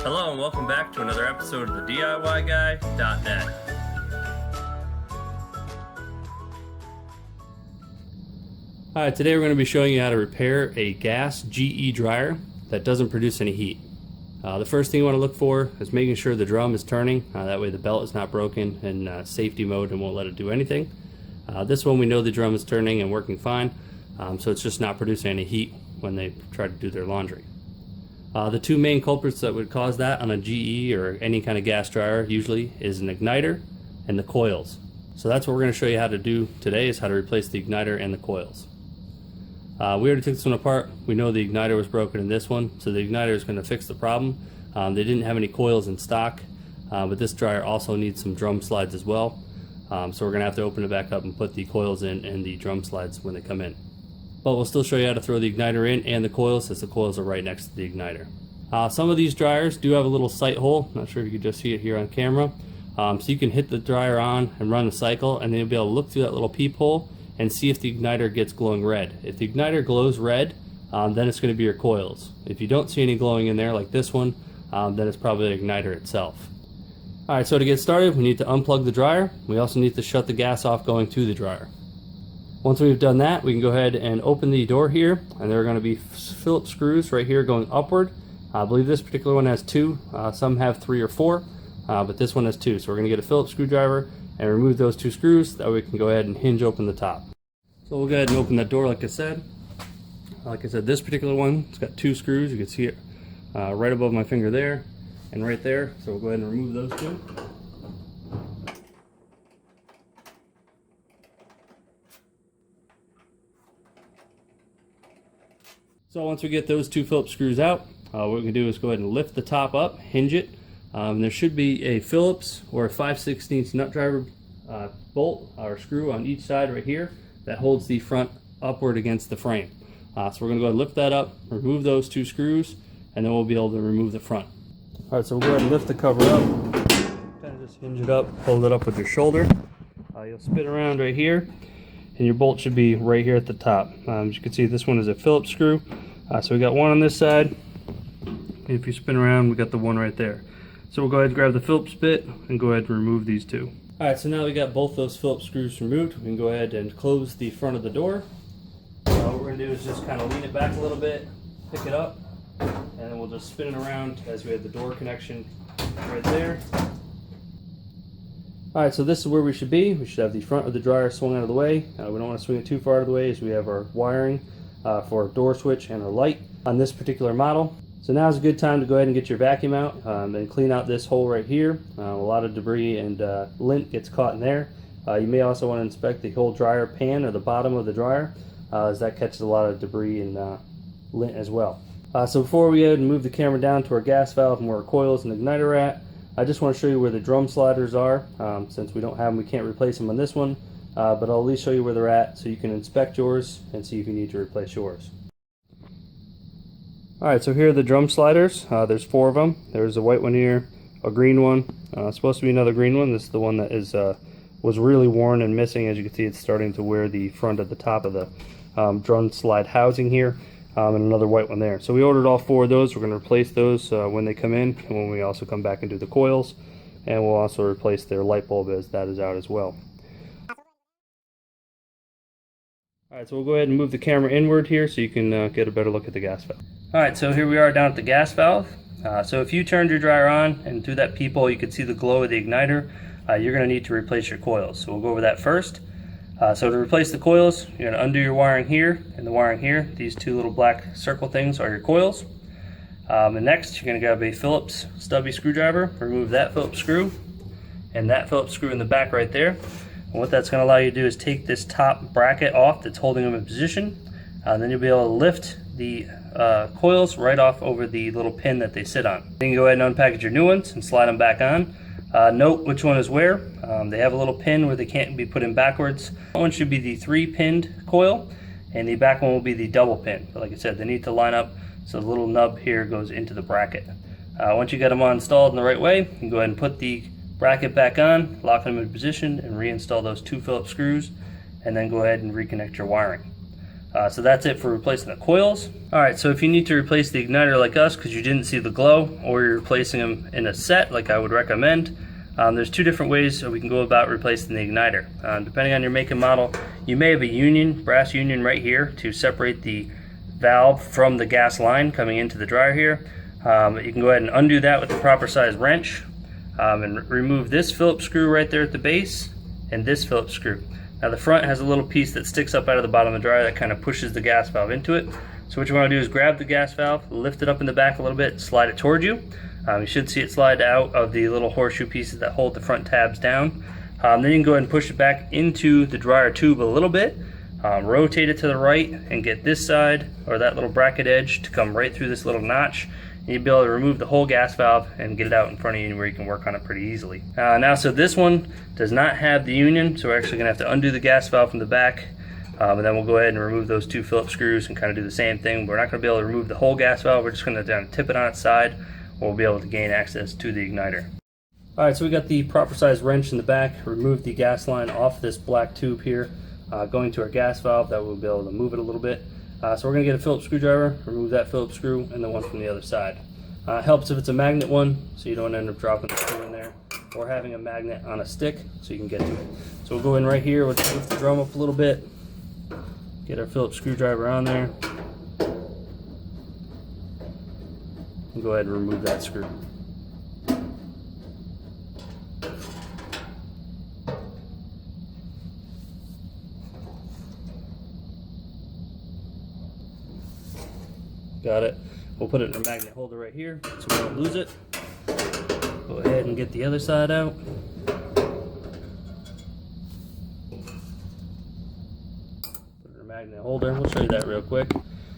Hello and welcome back to another episode of the DIYguy.net. Hi, today we're going to be showing you how to repair a gas GE dryer that doesn't produce any heat. The first thing you want to look for is making sure the drum is turning. That way the belt is not broken in safety mode and won't let it do anything. This one we know the drum is turning and working fine, so it's just not producing any heat when they try to do their laundry. The two main culprits that would cause that on a GE or any kind of gas dryer usually is an igniter and the coils. So that's what we're going to show you how to do today, is how to replace the igniter and the coils. We already took this one apart. We know the igniter was broken in this one, so the igniter is going to fix the problem. They didn't have any coils in stock, but this dryer also needs some drum slides as well. So we're going to have to open it back up and put the coils in and the drum slides when they come in. But we'll still show you how to throw the igniter in and the coils, as the coils are right next to the igniter. Some of these dryers do have a little sight hole. Not sure if you can just see it here on camera. So you can hit the dryer on and run the cycle, and then you'll be able to look through that little peephole and see if the igniter gets glowing red. If the igniter glows red, then it's going to be your coils. If you don't see any glowing in there like this one, then it's probably the igniter itself. Alright, so to get started, we need to unplug the dryer. We also need to shut the gas off going to the dryer. Once we've done that, we can go ahead and open the door here, and there are going to be Phillips screws right here going upward. I believe this particular one has two. Some have 3 or 4, but this one has 2. So we're going to get a Phillips screwdriver and remove those 2 screws. That way we can go ahead and hinge open the top. So we'll go ahead and open that door like I said. Like I said, this particular one, it's got 2 screws. You can see it right above my finger there and right there. So we'll go ahead and remove those 2. So once we get those 2 Phillips screws out, what we can do is go ahead and lift the top up, hinge it. There should be a Phillips or a 5/16 nut driver bolt or screw on each side right here that holds the front upward against the frame. So we're going to go ahead and lift that up, remove those 2 screws, and then we'll be able to remove the front. Alright, so we'll go ahead and lift the cover up, kind of just hinge it up, hold it up with your shoulder. You'll spin around right here, and your bolt should be right here at the top. As you can see, this one is a Phillips screw. So we got one on this side. If you spin around, we got the one right there. So we'll go ahead and grab the Phillips bit and go ahead and remove these 2. Alright, so now we got both those Phillips screws removed. We can go ahead and close the front of the door. What we're going to do is just kind of lean it back a little bit, pick it up, and then we'll just spin it around as we have the door connection right there. Alright, so this is where we should be. We should have the front of the dryer swung out of the way. We don't want to swing it too far out of the way, as we have our wiring for our door switch and our light on this particular model. So now is a good time to go ahead and get your vacuum out and clean out this hole right here. A lot of debris and lint gets caught in there. You may also want to inspect the whole dryer pan or the bottom of the dryer, as that catches a lot of debris and lint as well. So before we go ahead and move the camera down to our gas valve and where our coils and igniter are at, I just want to show you where the drum sliders are. Since we don't have them, we can't replace them on this one, but I'll at least show you where they're at so you can inspect yours and see if you need to replace yours. Alright, so here are the drum sliders. There's 4 of them. There's a white one here, a green one, supposed to be another green one. This is the one that is was really worn and missing. As you can see, it's starting to wear the front at the top of the drum slide housing here, and another white one there. So we ordered all 4 of those. We're going to replace those when they come in, and when we also come back and do the coils, and we'll also replace their light bulb as that is out as well. Alright, so we'll go ahead and move the camera inward here so you can get a better look at the gas valve. Alright, so here we are down at the gas valve. So if you turned your dryer on and through that peephole you could see the glow of the igniter, you're going to need to replace your coils. So we'll go over that first. So to replace the coils, you're going to undo your wiring here and the wiring here. These 2 little black circle things are your coils. And next you're going to grab a Phillips stubby screwdriver, remove that Phillips screw and that Phillips screw in the back right there. And what that's going to allow you to do is take this top bracket off that's holding them in position. Then you'll be able to lift the coils right off over the little pin that they sit on. Then you can go ahead and unpackage your new ones and slide them back on. Note which one is where. They have a little pin where they can't be put in backwards. One should be the 3-pinned coil, and the back one will be the double pin. But like I said, they need to line up so the little nub here goes into the bracket. Once you get them all installed in the right way, you can go ahead and put the bracket back on, lock them in position, and reinstall those 2 Phillips screws, and then go ahead and reconnect your wiring. So that's it for replacing the coils. Alright, so if you need to replace the igniter like us because you didn't see the glow, or you're replacing them in a set like I would recommend, there's two different ways we can go about replacing the igniter. Depending on your make and model, you may have a union, brass union right here to separate the valve from the gas line coming into the dryer here. You can go ahead and undo that with the proper size wrench and remove this Phillips screw right there at the base and this Phillips screw. Now the front has a little piece that sticks up out of the bottom of the dryer that kind of pushes the gas valve into it. So what you want to do is grab the gas valve, lift it up in the back a little bit, slide it towards you. You should see it slide out of the little horseshoe pieces that hold the front tabs down. Then you can go ahead and push it back into the dryer tube a little bit, rotate it to the right, and get this side, or that little bracket edge, to come right through this little notch. And you'll be able to remove the whole gas valve and get it out in front of you where you can work on it pretty easily. Now, so this one does not have the union, so we're actually going to have to undo the gas valve from the back. And then we'll go ahead and remove those two Phillips screws and kind of do the same thing. We're not going to be able to remove the whole gas valve. We're just going to tip it on its side. We'll be able to gain access to the igniter. Alright, so we got the proper size wrench in the back. Remove the gas line off this black tube here, going to our gas valve. That we'll be able to move it a little bit. So we're going to get a Phillips screwdriver, remove that Phillips screw, and the one from the other side. Helps if it's a magnet one, so you don't end up dropping the screw in there, or having a magnet on a stick so you can get to it. So we'll go in right here, we'll lift the drum up a little bit, get our Phillips screwdriver on there, and go ahead and remove that screw. Got it. We'll put it in a magnet holder right here so we don't lose it. Go ahead and get the other side out. Put it in a magnet holder. We'll show you that real quick.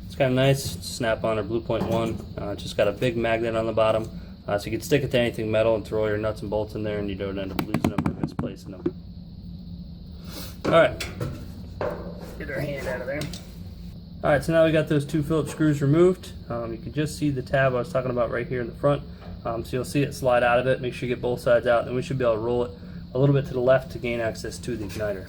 It's kind of nice. Snap-on or Blue Point 1. Just got a big magnet on the bottom. So you can stick it to anything metal and throw your nuts and bolts in there and you don't end up losing them or misplacing them. Alright. Get our hand out of there. Alright, so now we got those two Phillips screws removed. You can just see the tab I was talking about right here in the front. So you'll see it slide out of it. Make sure you get both sides out, and we should be able to roll it a little bit to the left to gain access to the igniter.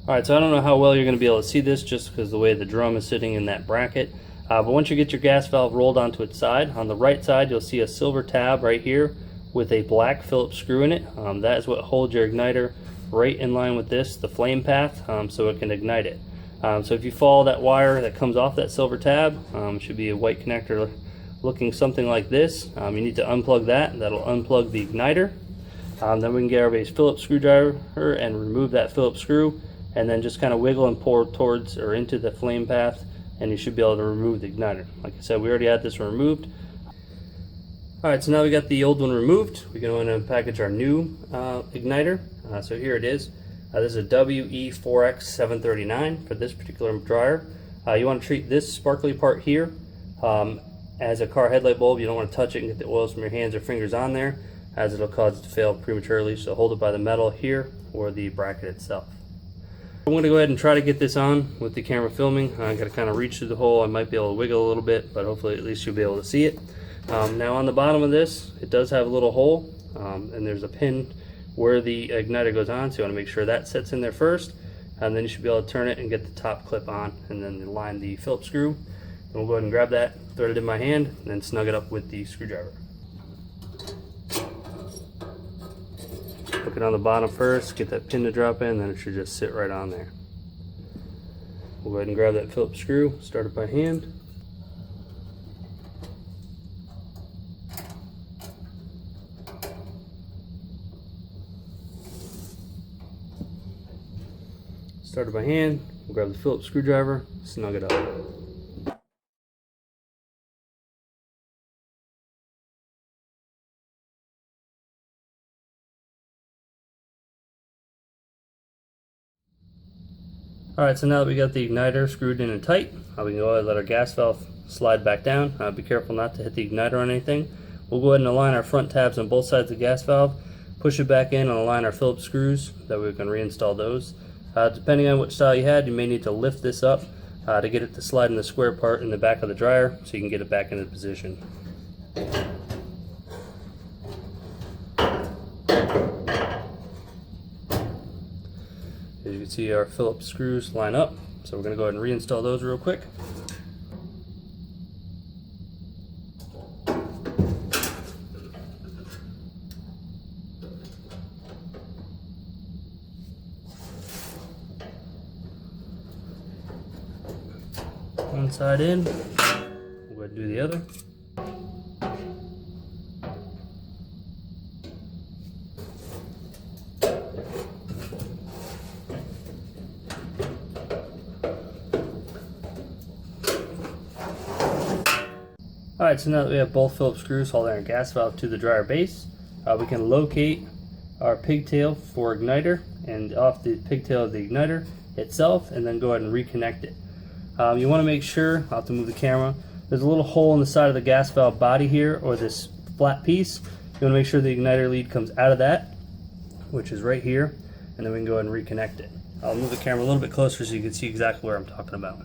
Alright, so I don't know how well you're going to be able to see this just because the way the drum is sitting in that bracket. But once you get your gas valve rolled onto its side, on the right side you'll see a silver tab right here with a black Phillips screw in it. That is what holds your igniter right in line with this, the flame path, so it can ignite it. So if you follow that wire that comes off that silver tab, it should be a white connector looking something like this. You need to unplug that. That'll unplug the igniter. Then we can get our base Phillips screwdriver and remove that Phillips screw, and then just kind of wiggle and pour towards or into the flame path, and you should be able to remove the igniter. Like I said, we already had this one removed. Alright, so now we got the old one removed. We can go in and package our new igniter. So here it is. This is a WE4X739 for this particular dryer. You want to treat this sparkly part here as a car headlight bulb. You don't want to touch it and get the oils from your hands or fingers on there, as it'll cause it to fail prematurely. So hold it by the metal here or the bracket itself. I'm going to go ahead and try to get this on with the camera filming. I got to kind of reach through the hole. I might be able to wiggle a little bit, but hopefully at least you'll be able to see it. Now on the bottom of this, it does have a little hole, and there's a pin where the igniter goes on, so you want to make sure that sits in there first, and then you should be able to turn it and get the top clip on, and then line the Phillips screw. And we'll go ahead and grab that, thread it in my hand, and then snug it up with the screwdriver. Hook it on the bottom first, get that pin to drop in, then it should just sit right on there. We'll go ahead and grab that Phillips screw, start it by hand. Start it by hand, we'll grab the Phillips screwdriver, snug it up. Alright, so now that we got the igniter screwed in and tight, we can go ahead and let our gas valve slide back down. Be careful not to hit the igniter on anything. We'll go ahead and align our front tabs on both sides of the gas valve, push it back in and align our Phillips screws, that way we can reinstall those. Depending on which style you had, you may need to lift this up to get it to slide in the square part in the back of the dryer so you can get it back into position. can see our Phillips screws line up. So we're going to go ahead and reinstall those real quick. One side in, we'll go ahead and do the other. Alright, so now that we have both Phillips screws holding our gas valve to the dryer base, we can locate our pigtail for igniter and off the pigtail of the igniter itself, and then go ahead and reconnect it. You want to make sure, I'll have to move the camera, there's a little hole in the side of the gas valve body here, or this flat piece. You want to make sure the igniter lead comes out of that, which is right here, and then we can go ahead and reconnect it. I'll move the camera a little bit closer so you can see exactly where I'm talking about.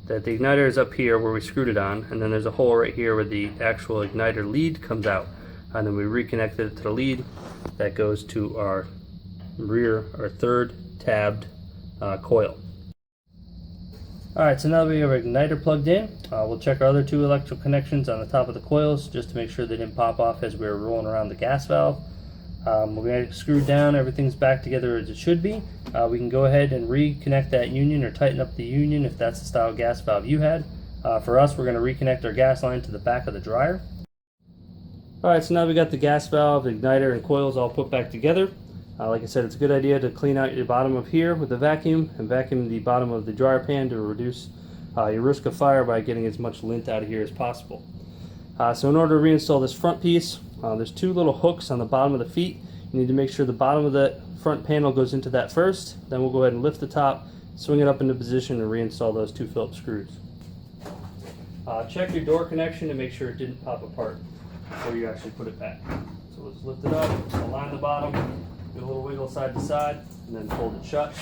That the igniter is up here where we screwed it on, and then there's a hole right here where the actual igniter lead comes out, and then we reconnected it to the lead that goes to our rear, our third tabbed coil. Alright, so now that we have our igniter plugged in, we'll check our other two electrical connections on the top of the coils just to make sure they didn't pop off as we were rolling around the gas valve. We're going to screw down, everything's back together as it should be. We can go ahead and reconnect that union or tighten up the union if that's the style gas valve you had. For us, we're going to reconnect our gas line to the back of the dryer. Alright, so now we got the gas valve, the igniter, and coils all put back together. Like I said, it's a good idea to clean out your bottom of here with the vacuum and vacuum the bottom of the dryer pan to reduce your risk of fire by getting as much lint out of here as possible. So in order to reinstall this front piece, there's two little hooks on the bottom of the feet. You need to make sure the bottom of the front panel goes into that first. Then we'll go ahead and lift the top, swing it up into position, and reinstall those two Phillips screws. Check your door connection to make sure it didn't pop apart before you actually put it back. So let's lift it up, align the bottom, do a little wiggle side to side, and then fold it shut.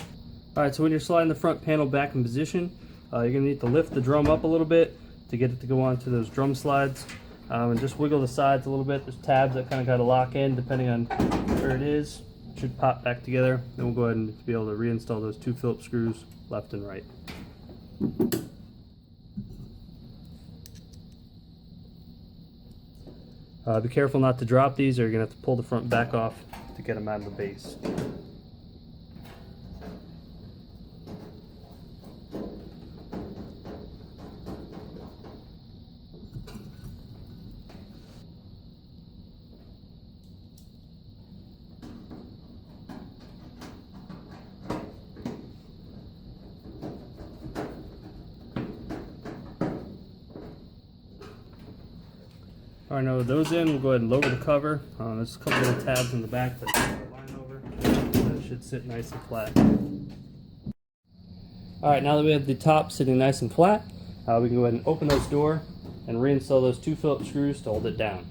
Alright, so when you're sliding the front panel back in position, you're going to need to lift the drum up a little bit to get it to go onto those drum slides. And just wiggle the sides a little bit. There's tabs that kind of got to lock in depending on where it is. It should pop back together. Then we'll go ahead and be able to reinstall those two Phillips screws left and right. Be careful not to drop these, or you're going to have to pull the front back off to get them out of the base. Alright, now with those in, we'll go ahead and lower the cover. There's a couple little tabs in the back that line over. And it should sit nice and flat. Alright, now that we have the top sitting nice and flat, we can go ahead and open this door and reinstall those two Phillips screws to hold it down.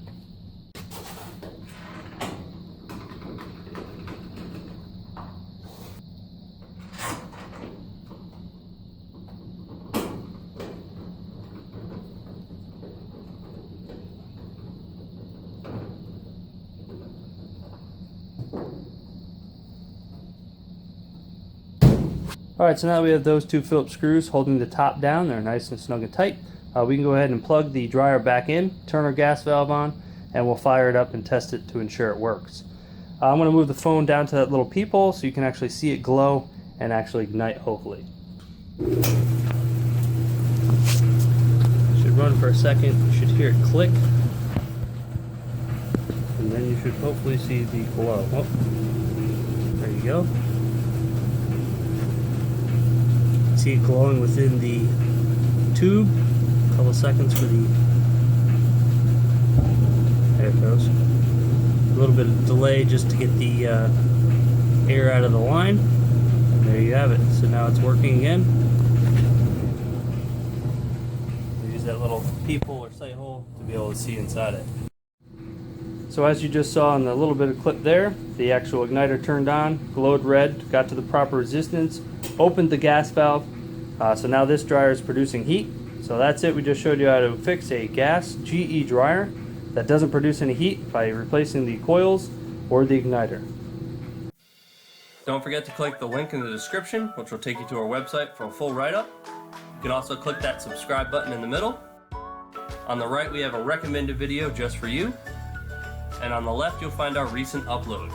Alright, so now we have those two Phillips screws holding the top down. They're nice and snug and tight. We can go ahead and plug the dryer back in, turn our gas valve on, and we'll fire it up and test it to ensure it works. I'm going to move the phone down to that little peephole so you can actually see it glow and actually ignite, hopefully. It should run for a second. You should hear it click. And then you should hopefully see the glow. Oh, there you go. See it glowing within the tube. A couple seconds for the, there it goes. A little bit of delay just to get the air out of the line. And there you have it. So now it's working again. Use that little peephole or sight hole to be able to see inside it. So as you just saw in the little bit of clip there, the actual igniter turned on, glowed red, got to the proper resistance, opened the gas valve. So now this dryer is producing heat. So that's it. We just showed you how to fix a gas GE dryer. that doesn't produce any heat by replacing the coils or the igniter. Don't forget to click the link in the description, which will take you to our website for a full write-up. You can also click that subscribe button in the middle. On the right, we have a recommended video just for you. And on the left, you'll find our recent upload.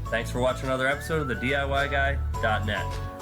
Thanks for watching another episode of the DIYguy.net.